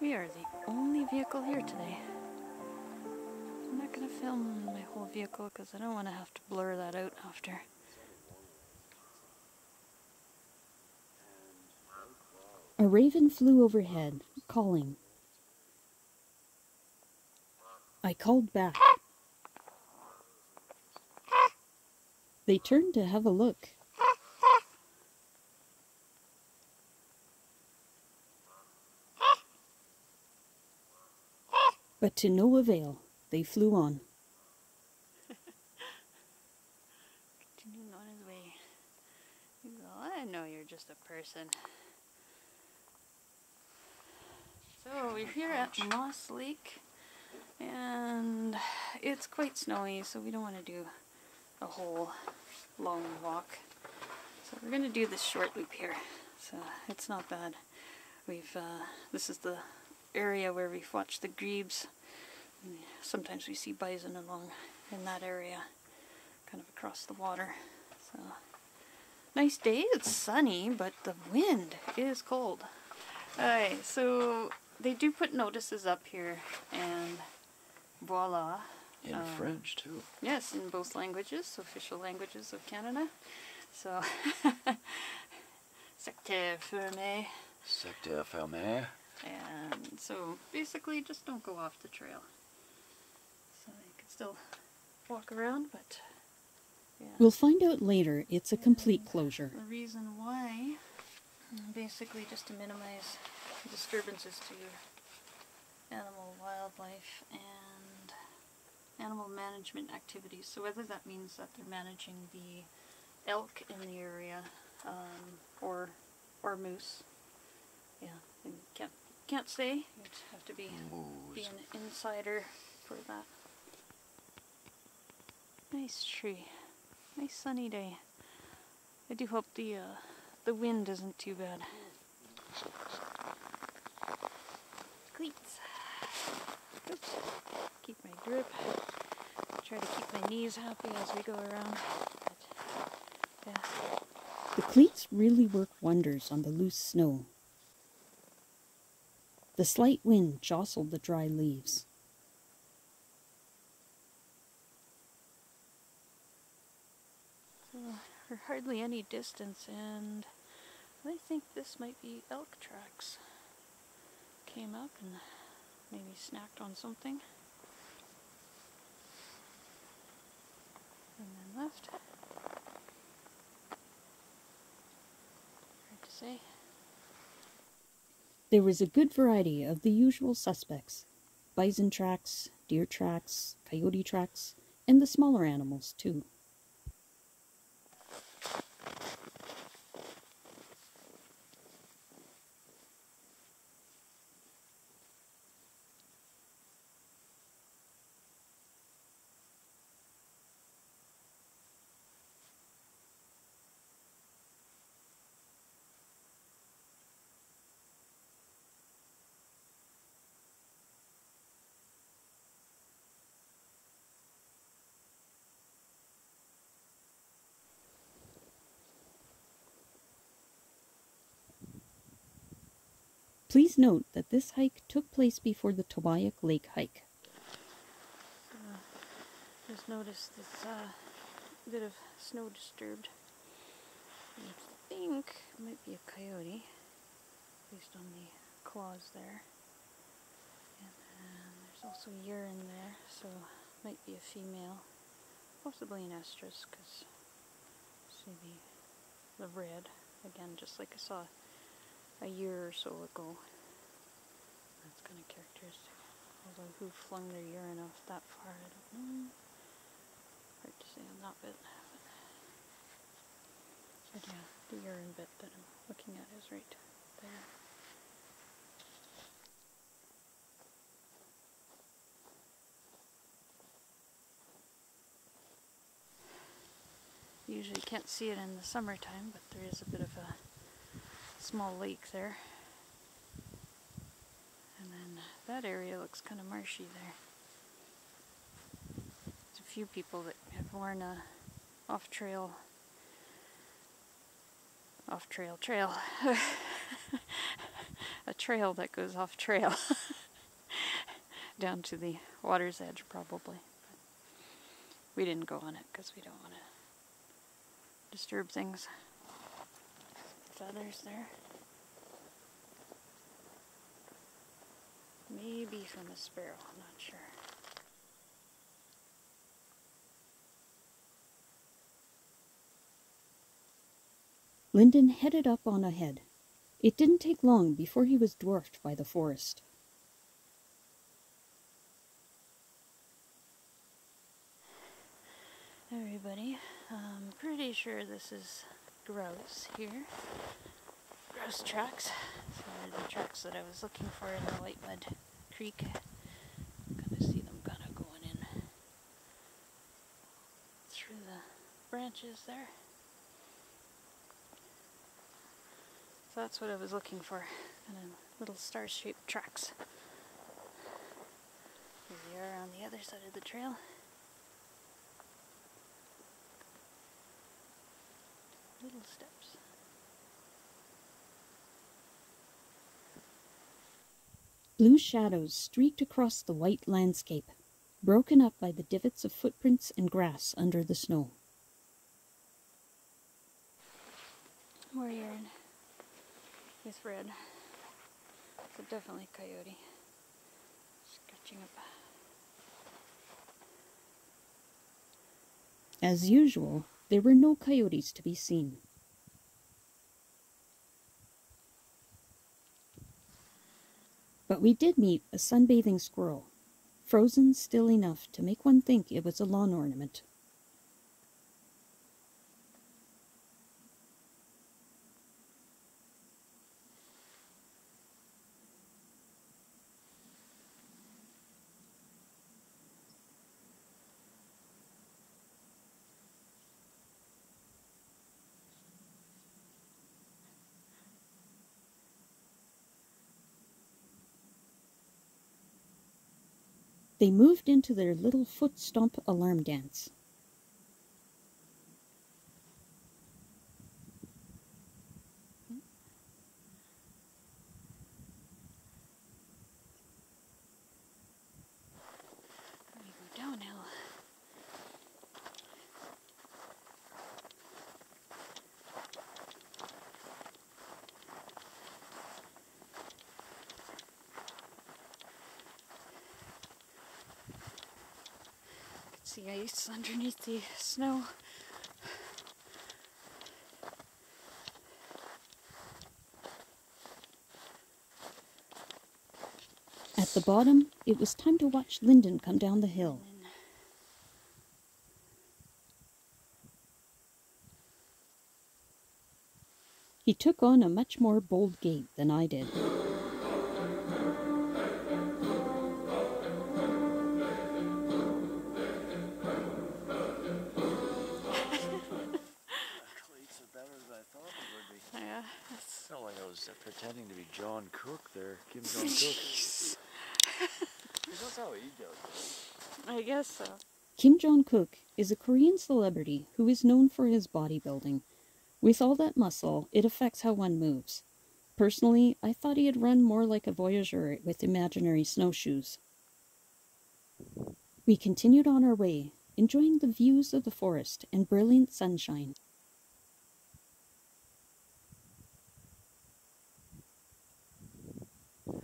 We are the only vehicle here today. I'm not going to film my whole vehicle because I don't want to have to blur that out after. A raven flew overhead, calling. I called back. They turned to have a look. But to no avail, they flew on. Continuing on his way. You go, I know you're just a person. So we're here at Moss Lake, and it's quite snowy, so we don't want to do a whole long walk. So we're going to do this short loop here. So it's not bad. This is the area where we've watched the grebes. Sometimes we see bison along in that area, kind of across the water. So nice day, it's sunny, but the wind is cold. Alright, so they do put notices up here, and voila. In French too. Yes, in both languages, official languages of Canada. So, secteur fermé. Secteur fermé. And so basically just don't go off the trail. So you can still walk around, but yeah. We'll find out later it's a complete closure. The reason why, basically just to minimize disturbances to animal, wildlife, and animal management activities. So whether that means that they're managing the elk in the area, or moose. Yeah, and can't say. You'd have to be an insider for that. Nice tree. Nice sunny day. I do hope the wind isn't too bad. Cleats. Oops. Keep my grip. Try to keep my knees happy as we go around. But, yeah. The cleats really work wonders on the loose snow. The slight wind jostled the dry leaves. So we're hardly any distance, and I think this might be elk tracks. Came up and maybe snacked on something. And then left. Hard to say. There was a good variety of the usual suspects. Bison tracks, deer tracks, coyote tracks, and the smaller animals too. Please note that this hike took place before the Towaoc Lake hike. Just noticed this bit of snow disturbed. I think it might be a coyote, based on the claws there. And then there's also urine there, so it might be a female, possibly an estrus, because see the red again, just like I saw a year or so ago. That's kind of characteristic. Although who flung their urine off that far, I don't know. Hard to say on that bit. But yeah, the urine bit that I'm looking at is right there. Usually can't see it in the summertime, but there is a bit of a small lake there. And then that area looks kind of marshy there. There's a few people that have worn a off-trail trail a trail that goes off trail down to the water's edge probably. But we didn't go on it because we don't want to disturb things. Feathers there. Maybe from a sparrow, I'm not sure. Lyndon headed up on ahead. It didn't take long before he was dwarfed by the forest. Everybody, I'm pretty sure this is grouse here. Grouse tracks. So they're the tracks that I was looking for in the White Mud Creek. Kind of see them kind of going in through the branches there. So that's what I was looking for, kind of little star-shaped tracks. Here we are on the other side of the trail. Little steps. Blue shadows streaked across the white landscape, broken up by the divots of footprints and grass under the snow. Warrior with red. So definitely coyote. Scratching up. As usual, there were no coyotes to be seen. But we did meet a sunbathing squirrel, frozen still enough to make one think it was a lawn ornament. They moved into their little foot stomp alarm dance. We go downhill. See ice underneath the snow. At the bottom, it was time to watch Lyndon come down the hill. He took on a much more bold gait than I did. Yeah, It's not like I was pretending to be John Cook there. Kim Jong Cook. That's how he does it. I guess so. Kim Jong-kook is a Korean celebrity who is known for his bodybuilding. With all that muscle, it affects how one moves. Personally, I thought he'd run more like a voyageur with imaginary snowshoes. We continued on our way, enjoying the views of the forest and brilliant sunshine. You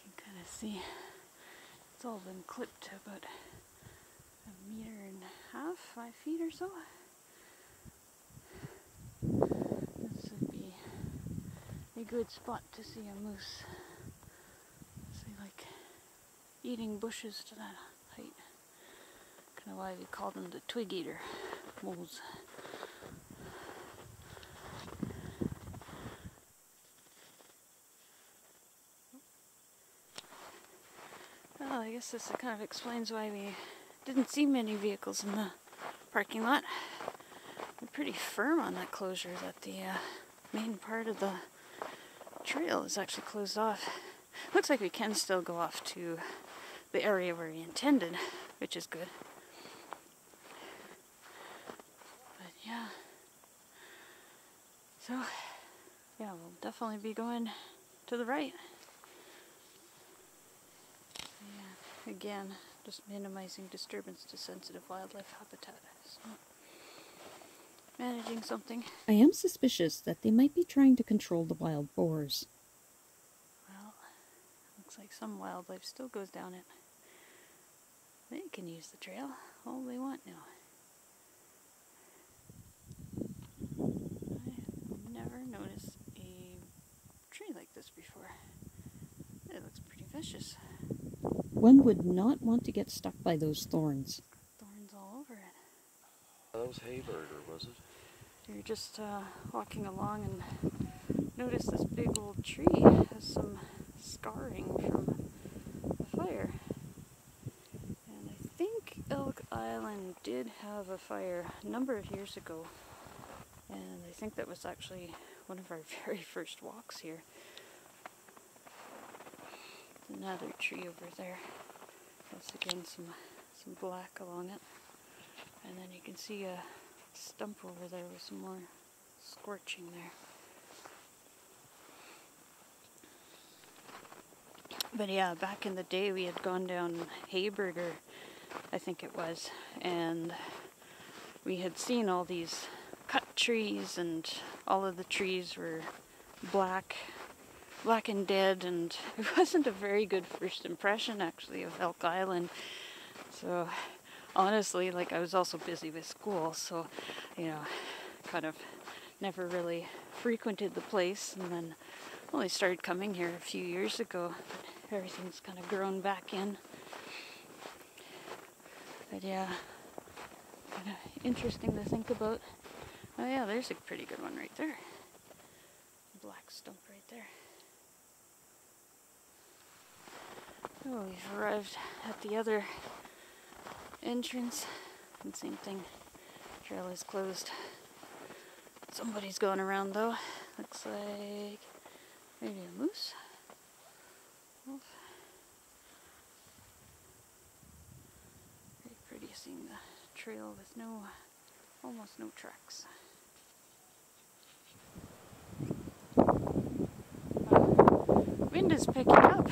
can kind of see it's all been clipped to about 1.5 meters, 5 feet or so. This would be a good spot to see a moose. See, like eating bushes to that height. Kind of why we call them the twig eater moles. Well, I guess this kind of explains why we didn't see many vehicles in the parking lot. We're pretty firm on that closure that the main part of the trail is actually closed off. Looks like we can still go off to the area where we intended, which is good. But yeah. So, yeah, we'll definitely be going to the right. Yeah, again, just minimizing disturbance to sensitive wildlife habitat. So, managing something. I am suspicious that they might be trying to control the wild boars. Well, looks like some wildlife still goes down it. They can use the trail all they want now. I've never noticed a tree like this before. It looks pretty vicious. One would not want to get stuck by those thorns. Thorns all over it. That was Haybird, or was it? You're just walking along and notice this big old tree has some scarring from the fire. And I think Elk Island did have a fire a number of years ago. And I think that was actually one of our very first walks here. Another tree over there. That's again some black along it. And then you can see a stump over there with some more scorching there. But yeah, back in the day we had gone down Hayburger, I think it was, and we had seen all these cut trees, and all of the trees were black and dead, and it wasn't a very good first impression actually of Elk Island. So honestly, like, I was also busy with school, so, you know, kind of never really frequented the place, and then only started coming here a few years ago, but everything's kind of grown back in. But yeah, kind of interesting to think about. Oh yeah, there's a pretty good one right there. Black stump right there. Oh, we've arrived at the other entrance, and same thing, trail is closed. Somebody's going around though. Looks like maybe a moose. Wolf. Very pretty seeing the trail with almost no tracks. Wind is picking up.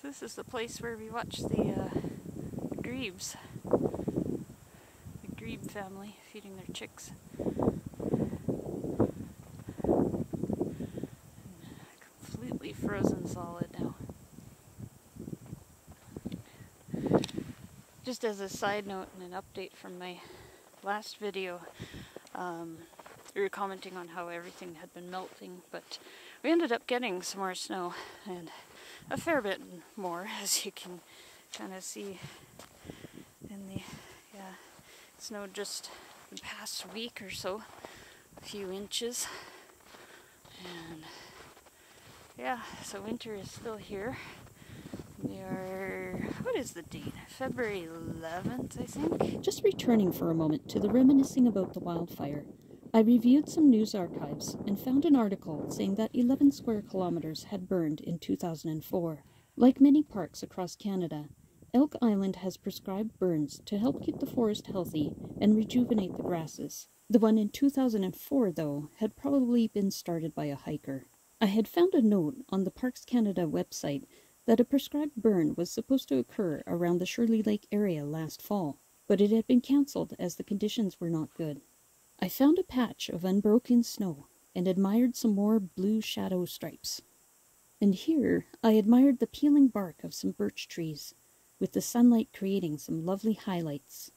So this is the place where we watch the grebes. The grebe family feeding their chicks. Completely frozen solid now. Just as a side note and an update from my last video, we were commenting on how everything had been melting, but we ended up getting some more snow, and a fair bit more, as you can kind of see in the, yeah, it snowed just the past week or so, a few inches, and yeah, so winter is still here. We are, what is the date? February 11th, I think? Just returning for a moment to the reminiscing about the wildfire, I reviewed some news archives and found an article saying that 11 square kilometers had burned in 2004. Like many parks across Canada, Elk Island has prescribed burns to help keep the forest healthy and rejuvenate the grasses. The one in 2004, though, had probably been started by a hiker. I had found a note on the Parks Canada website that a prescribed burn was supposed to occur around the Shirley Lake area last fall, but it had been cancelled as the conditions were not good. I found a patch of unbroken snow and admired some more blue shadow stripes. And here I admired the peeling bark of some birch trees, with the sunlight creating some lovely highlights.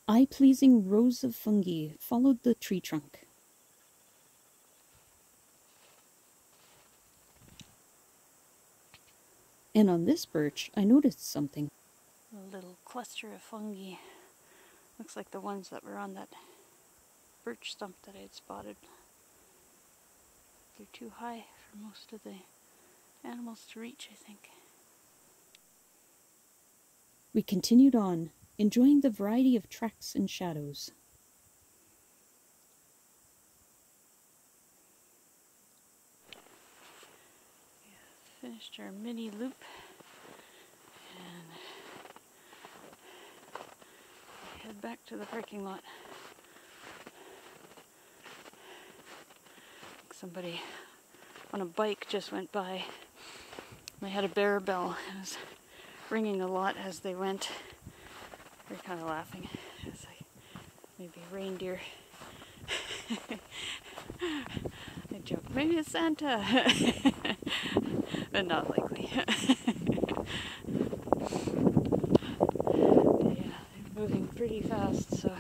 Eye-pleasing rows of fungi followed the tree trunk. And on this birch, I noticed something. A little cluster of fungi. Looks like the ones that were on that birch stump that I had spotted. They're too high for most of the animals to reach, I think. We continued on, enjoying the variety of tracks and shadows. Finished our mini loop, and head back to the parking lot. Somebody on a bike just went by. They had a bear bell. It was ringing a lot as they went. They're kind of laughing. It's like maybe a reindeer. I joke, maybe it's Santa. But not likely. Yeah, they're moving pretty fast, so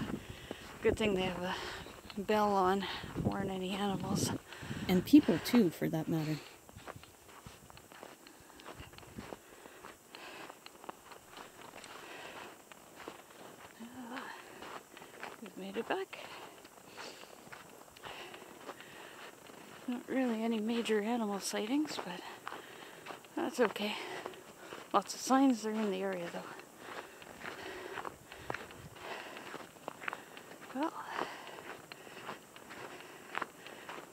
good thing they have a bell on, warn any animals. And people too, for that matter. We've made it back. Not really any major animal sightings, but that's okay. Lots of signs are in the area though. Well,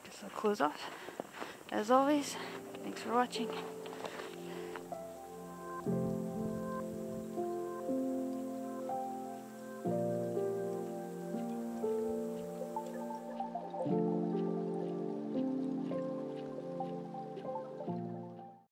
guess I'll close off. As always, thanks for watching.